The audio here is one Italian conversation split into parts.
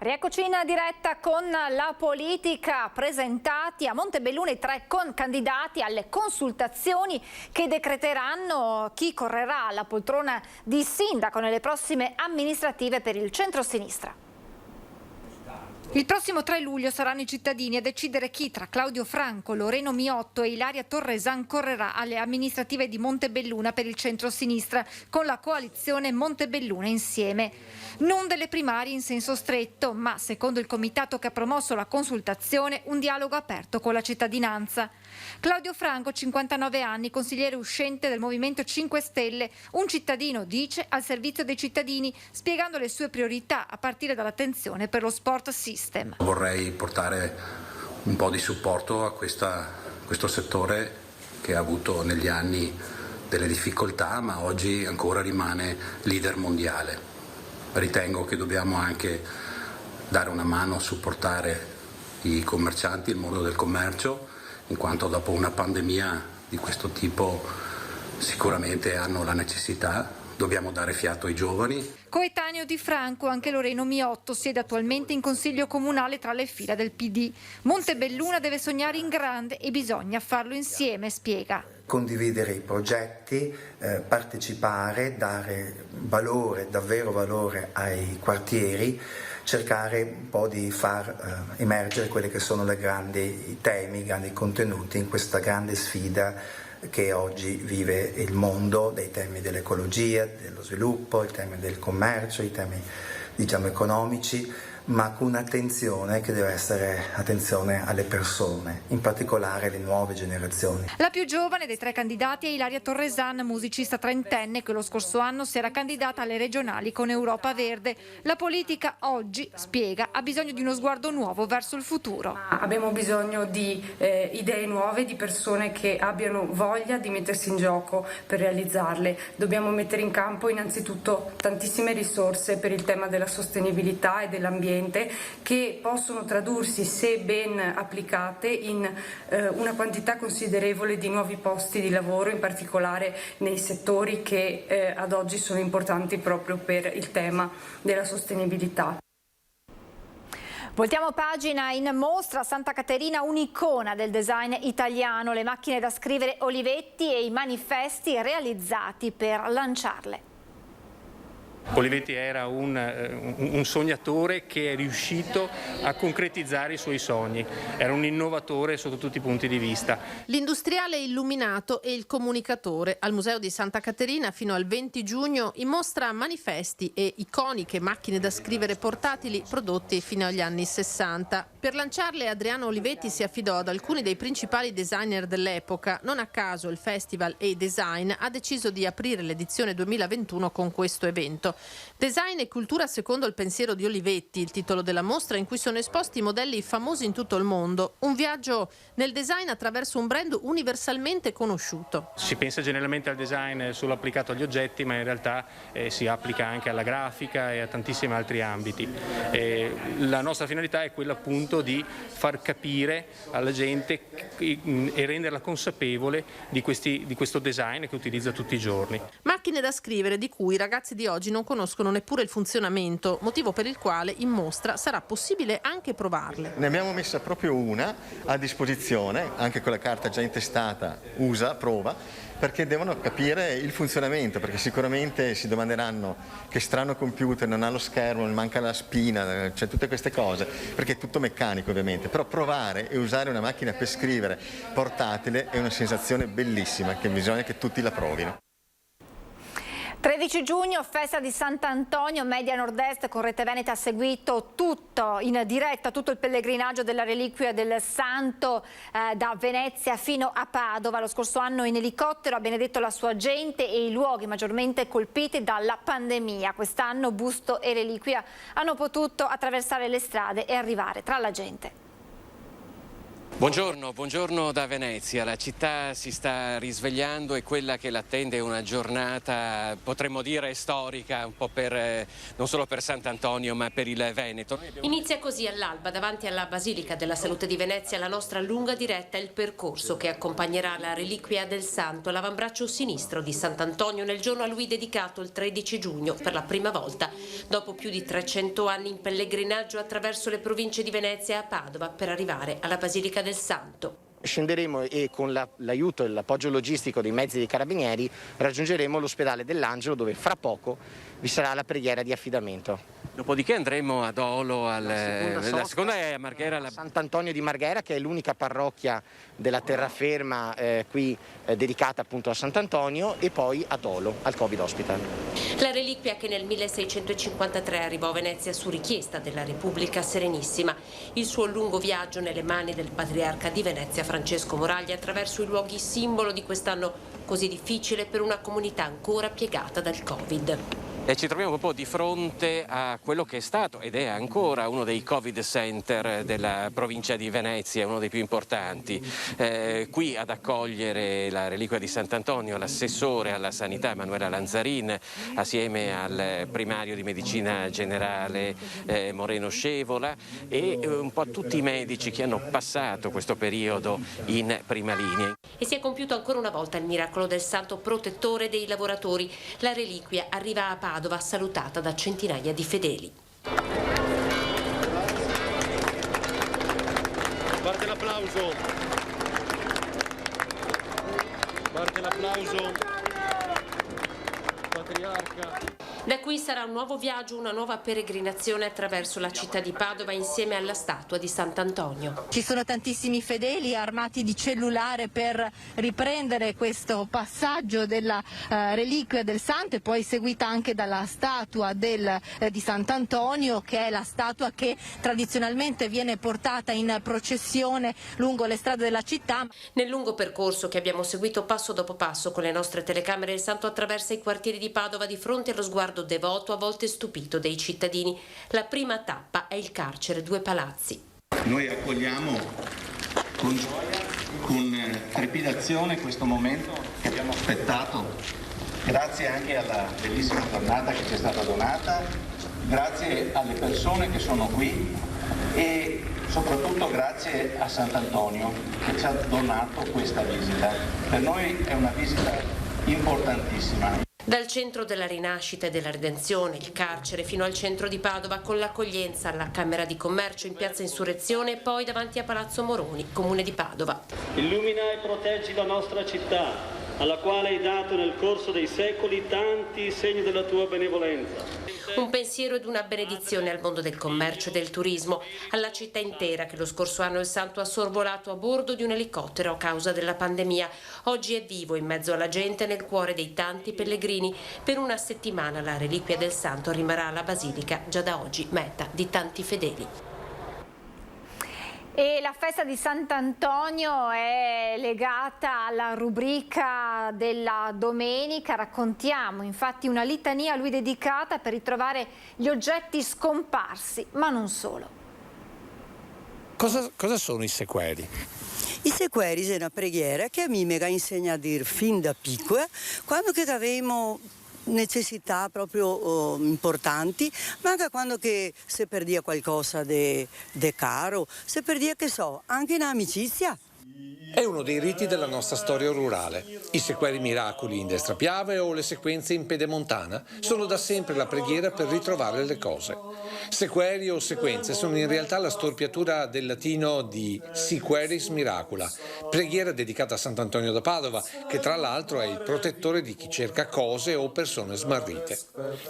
Rieccoci in diretta con la politica, presentati a Montebelluna i 3 candidati alle consultazioni che decreteranno chi correrà alla poltrona di sindaco nelle prossime amministrative per il centro-sinistra. Il prossimo 3 luglio saranno i cittadini a decidere chi tra Claudio Franco, Loreno Miotto e Ilaria Torresan correrà alle amministrative di Montebelluna per il centro-sinistra con la coalizione Montebelluna Insieme. Non delle primarie in senso stretto, ma secondo il comitato che ha promosso la consultazione, un dialogo aperto con la cittadinanza. Claudio Franco, 59 anni, consigliere uscente del Movimento 5 Stelle, un cittadino, dice, al servizio dei cittadini, spiegando le sue priorità a partire dall'attenzione per lo sport system. Vorrei portare un po' di supporto a questo settore che ha avuto negli anni delle difficoltà, ma oggi ancora rimane leader mondiale. Ritengo che dobbiamo anche dare una mano a supportare i commercianti, il mondo del commercio, in quanto dopo una pandemia di questo tipo sicuramente hanno la necessità. Dobbiamo dare fiato ai giovani. Coetaneo di Franco, anche Loreno Miotto siede attualmente in consiglio comunale tra le fila del PD. Montebelluna deve sognare in grande e bisogna farlo insieme, spiega. Condividere i progetti, partecipare, dare valore, davvero valore ai quartieri, cercare un po' di far emergere quelli che sono i grandi temi, i grandi contenuti in questa grande sfida che oggi vive il mondo, dei temi dell'ecologia, dello sviluppo, i temi del commercio, i temi economici, ma con un'attenzione che deve essere attenzione alle persone, in particolare alle nuove generazioni. La più giovane dei 3 candidati è Ilaria Torresan, musicista trentenne che lo scorso anno si era candidata alle regionali con Europa Verde. La politica oggi, spiega, ha bisogno di uno sguardo nuovo verso il futuro. Abbiamo bisogno di idee nuove, di persone che abbiano voglia di mettersi in gioco per realizzarle. Dobbiamo mettere in campo innanzitutto tantissime risorse per il tema della sostenibilità e dell'ambiente, che possono tradursi, se ben applicate, in una quantità considerevole di nuovi posti di lavoro, in particolare nei settori che ad oggi sono importanti proprio per il tema della sostenibilità. Voltiamo pagina. In mostra a Santa Caterina un'icona del design italiano, le macchine da scrivere Olivetti e i manifesti realizzati per lanciarle. Olivetti era un sognatore che è riuscito a concretizzare i suoi sogni, era un innovatore sotto tutti i punti di vista. L'industriale illuminato e il comunicatore. Al Museo di Santa Caterina fino al 20 giugno in mostra manifesti e iconiche macchine da scrivere portatili prodotti fino agli anni 60. Per lanciarle Adriano Olivetti si affidò ad alcuni dei principali designer dell'epoca. Non a caso il Festival e-Design ha deciso di aprire l'edizione 2021 con questo evento. Design e cultura secondo il pensiero di Olivetti, il titolo della mostra in cui sono esposti modelli famosi in tutto il mondo. Un viaggio nel design attraverso un brand universalmente conosciuto. Si pensa generalmente al design solo applicato agli oggetti, ma in realtà si applica anche alla grafica e a tantissimi altri ambiti. La nostra finalità è quella appunto di far capire alla gente e renderla consapevole di questo design che utilizza tutti i giorni. Macchine da scrivere di cui i ragazzi di oggi non conoscono neppure il funzionamento, motivo per il quale in mostra sarà possibile anche provarle. Ne abbiamo messa proprio una a disposizione, anche con la carta già intestata, usa, prova, perché devono capire il funzionamento, perché sicuramente si domanderanno che strano computer, non ha lo schermo, manca la spina, cioè tutte queste cose, perché è tutto meccanico ovviamente, però provare e usare una macchina per scrivere portatile è una sensazione bellissima che bisogna che tutti la provino. 13 giugno, festa di Sant'Antonio, Media Nord-Est con Rete Veneta ha seguito tutto in diretta, tutto il pellegrinaggio della reliquia del santo da Venezia fino a Padova. Lo scorso anno in elicottero ha benedetto la sua gente e i luoghi maggiormente colpiti dalla pandemia. Quest'anno busto e reliquia hanno potuto attraversare le strade e arrivare tra la gente. Buongiorno da Venezia. La città si sta risvegliando e quella che l'attende è una giornata, potremmo dire, storica, un po' non solo per Sant'Antonio ma per il Veneto. Inizia così all'alba davanti alla Basilica della Salute di Venezia la nostra lunga diretta, il percorso che accompagnerà la reliquia del Santo all'avambraccio sinistro di Sant'Antonio nel giorno a lui dedicato, il 13 giugno, per la prima volta dopo più di 300 anni in pellegrinaggio attraverso le province di Venezia e a Padova per arrivare alla Basilica del Santo. Scenderemo e con l'aiuto e l'appoggio logistico dei mezzi dei carabinieri raggiungeremo l'ospedale dell'Angelo, dove fra poco vi sarà la preghiera di affidamento. Dopodiché andremo ad Olo, la seconda è a Marghera. Sant'Antonio di Marghera, che è l'unica parrocchia della terraferma qui dedicata appunto a Sant'Antonio, e poi ad Olo, al Covid Hospital. La reliquia che nel 1653 arrivò a Venezia su richiesta della Repubblica Serenissima. Il suo lungo viaggio nelle mani del patriarca di Venezia Francesco Moraglia attraverso i luoghi simbolo di quest'anno così difficile per una comunità ancora piegata dal Covid. E ci troviamo proprio di fronte a quello che è stato ed è ancora uno dei Covid Center della provincia di Venezia, uno dei più importanti. Qui ad accogliere la reliquia di Sant'Antonio l'assessore alla sanità Emanuela Lanzarin, assieme al primario di medicina generale Moreno Scevola e un po' tutti i medici che hanno passato questo periodo in prima linea. E si è compiuto ancora una volta il miracolo del santo protettore dei lavoratori. La reliquia arriva a Padova salutata da centinaia di fedeli. Parte l'applauso. Parte l'applauso. Patriarca. Da qui sarà un nuovo viaggio, una nuova peregrinazione attraverso la città di Padova insieme alla statua di Sant'Antonio. Ci sono tantissimi fedeli armati di cellulare per riprendere questo passaggio della reliquia del santo, e poi seguita anche dalla statua di Sant'Antonio, che è la statua che tradizionalmente viene portata in processione lungo le strade della città. Nel lungo percorso che abbiamo seguito passo dopo passo con le nostre telecamere, il santo attraversa i quartieri di Padova di fronte allo sguardo devoto, a volte stupito, dei cittadini. La prima tappa è il carcere Due Palazzi. Noi accogliamo con gioia, con trepidazione questo momento che abbiamo aspettato, grazie anche alla bellissima giornata che ci è stata donata, grazie alle persone che sono qui e soprattutto grazie a Sant'Antonio che ci ha donato questa visita. Per noi è una visita importantissima. Dal centro della rinascita e della redenzione, il carcere, fino al centro di Padova, con l'accoglienza alla Camera di Commercio in piazza Insurrezione e poi davanti a Palazzo Moroni, comune di Padova. Illumina e proteggi la nostra città, alla quale hai dato nel corso dei secoli tanti segni della tua benevolenza. Un pensiero ed una benedizione al mondo del commercio e del turismo, alla città intera che lo scorso anno il santo ha sorvolato a bordo di un elicottero a causa della pandemia. Oggi è vivo in mezzo alla gente, nel cuore dei tanti pellegrini. Per una settimana la reliquia del santo rimarrà alla Basilica, già da oggi meta di tanti fedeli. E la festa di Sant'Antonio è legata alla rubrica della domenica. Raccontiamo infatti una litania a lui dedicata per ritrovare gli oggetti scomparsi, ma non solo. Cosa sono i sequeri? I sequeri è una preghiera che a me mi ha insegnato a dire fin da piccola, quando che avevamo necessità proprio importanti, ma anche quando che si perdia qualcosa di caro, si perdia, che so, anche in amicizia. È uno dei riti della nostra storia rurale. I sequeri miracoli in destra piave o le sequenze in pedemontana sono da sempre la preghiera per ritrovare le cose. Sequeri o sequenze sono in realtà la storpiatura del latino di Siqueris Miracula, preghiera dedicata a Sant'Antonio da Padova, che tra l'altro è il protettore di chi cerca cose o persone smarrite.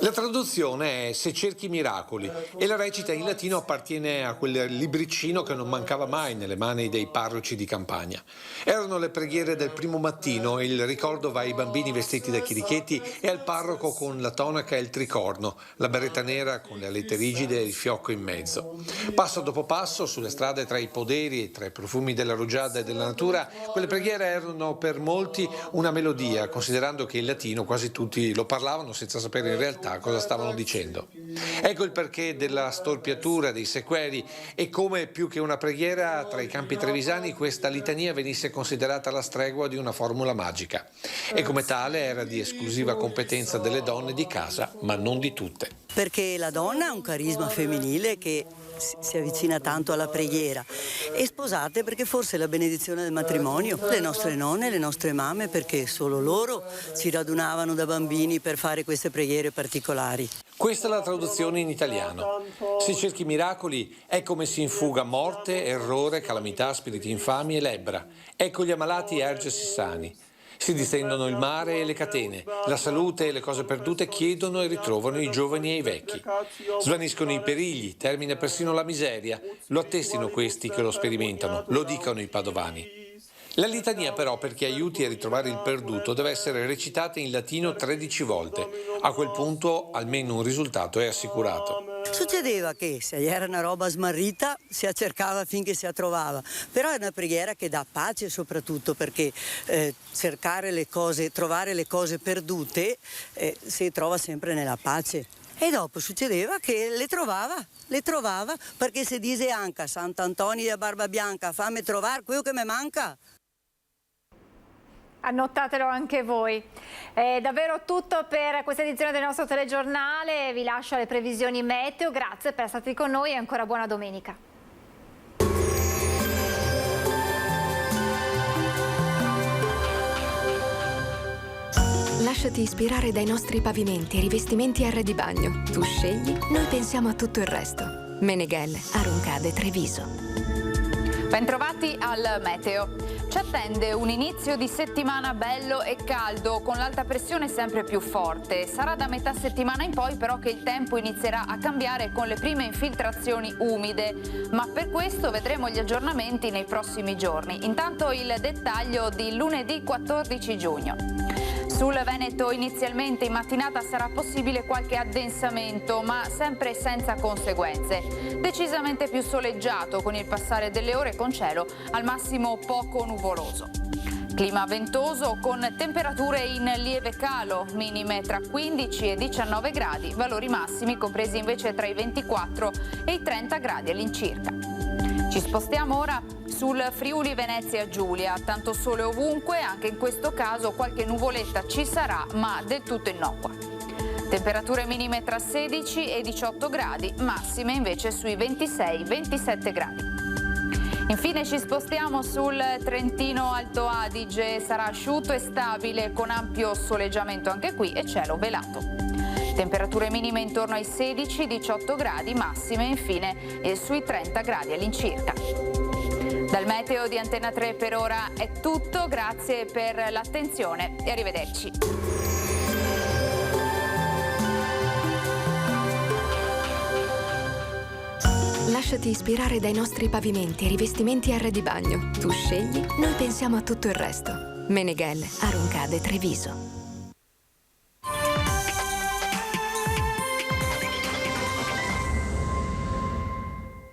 La traduzione è Se cerchi miracoli e la recita in latino appartiene a quel libricino che non mancava mai nelle mani dei parroci di campagna. campagna. Erano le preghiere del primo mattino e il ricordo va ai bambini vestiti da chirichetti e al parroco con la tonaca e il tricorno, la berretta nera con le alette rigide e il fiocco in mezzo. Passo dopo passo, sulle strade tra i poderi e tra i profumi della rugiada e della natura, quelle preghiere erano per molti una melodia, considerando che in latino quasi tutti lo parlavano senza sapere in realtà cosa stavano dicendo. Ecco il perché della storpiatura dei sequeri e come più che una preghiera tra i campi trevisani questa litania venisse considerata la stregua di una formula magica e come tale era di esclusiva competenza delle donne di casa, ma non di tutte. Perché la donna ha un carisma femminile che si avvicina tanto alla preghiera, e sposate perché forse la benedizione del matrimonio, le nostre nonne, le nostre mamme, perché solo loro si radunavano da bambini per fare queste preghiere particolari. Questa è la traduzione in italiano. Se cerchi miracoli, è come si infuga morte, errore, calamità, spiriti infami e lebbra. Ecco gli ammalati ergersi sani. Si distendono il mare e le catene, la salute e le cose perdute chiedono e ritrovano i giovani e i vecchi. Svaniscono i perigli, termina persino la miseria, lo attestino questi che lo sperimentano, lo dicano i padovani. La litania però, perché aiuti a ritrovare il perduto, deve essere recitata in latino 13 volte. A quel punto almeno un risultato è assicurato. Succedeva che se era una roba smarrita si cercava finché si trovava, però è una preghiera che dà pace soprattutto perché cercare le cose, trovare le cose perdute si trova sempre nella pace. E dopo succedeva che le trovava perché se dice anche a Sant'Antonio da Barba Bianca fammi trovare quello che mi manca. Annotatelo anche voi. È davvero tutto per questa edizione del nostro telegiornale. Vi lascio alle previsioni meteo. Grazie per essere stati con noi e ancora buona domenica. Lasciati ispirare dai nostri pavimenti e rivestimenti R di bagno. Tu scegli, noi pensiamo a tutto il resto. Meneghel, Aroncade, Treviso. Bentrovati al meteo. Ci attende un inizio di settimana bello e caldo, con l'alta pressione sempre più forte. Sarà da metà settimana in poi però che il tempo inizierà a cambiare con le prime infiltrazioni umide, ma per questo vedremo gli aggiornamenti nei prossimi giorni. Intanto il dettaglio di lunedì 14 giugno. Sul Veneto inizialmente in mattinata sarà possibile qualche addensamento, ma sempre senza conseguenze. Decisamente più soleggiato con il passare delle ore, con cielo al massimo poco nuvoloso. Clima ventoso con temperature in lieve calo, minime tra 15 e 19 gradi, valori massimi compresi invece tra i 24 e i 30 gradi all'incirca. Ci spostiamo ora sul Friuli Venezia Giulia, tanto sole ovunque, anche in questo caso qualche nuvoletta ci sarà, ma del tutto innocua. Temperature minime tra 16 e 18 gradi, massime invece sui 26-27 gradi. Infine ci spostiamo sul Trentino Alto Adige, sarà asciutto e stabile con ampio soleggiamento anche qui e cielo velato. Temperature minime intorno ai 16-18 gradi, massime infine sui 30 gradi all'incirca. Dal meteo di Antena 3 per ora è tutto, grazie per l'attenzione e arrivederci. Lasciati ispirare dai nostri pavimenti e rivestimenti R di bagno. Tu scegli, noi pensiamo a tutto il resto. Meneghel, Aroncade, Treviso.